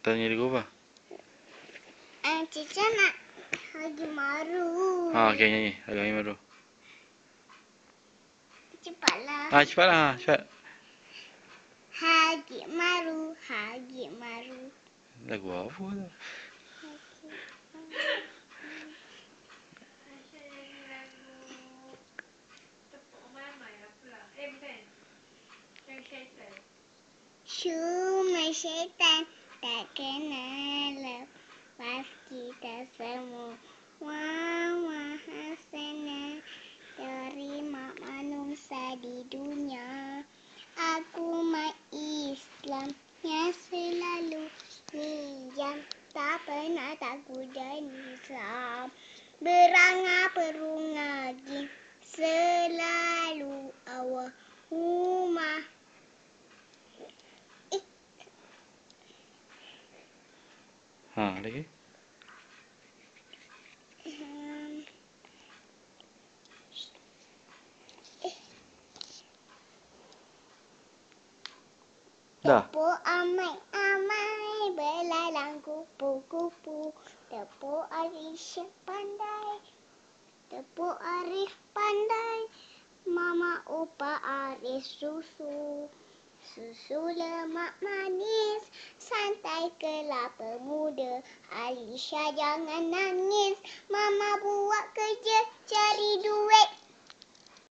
Tanya lagu apa? Cica nak Hagi Maru. Okey, nyanyi. Hagi Maru. Cepatlah. Cepatlah. Cepat. Hagi Maru, Hagi Maru. Lagu apa tu? Cuma syaitan tak kenal lepas kita semua. Mahasana terima manusia di dunia. Agama Islamnya selalu niam, tak pernah takut dan Islam. Berangan perungaji selalu Allahumma. Lagi? Dah. Tepuk amai-amai belalang kupu-kupu. Tepuk Arif pandai. Tepuk Arif pandai. Mama opa Arif susu. Susu lemak manis. Santai kelapa muda. Alisha jangan nangis. Mama buat kerja cari duit.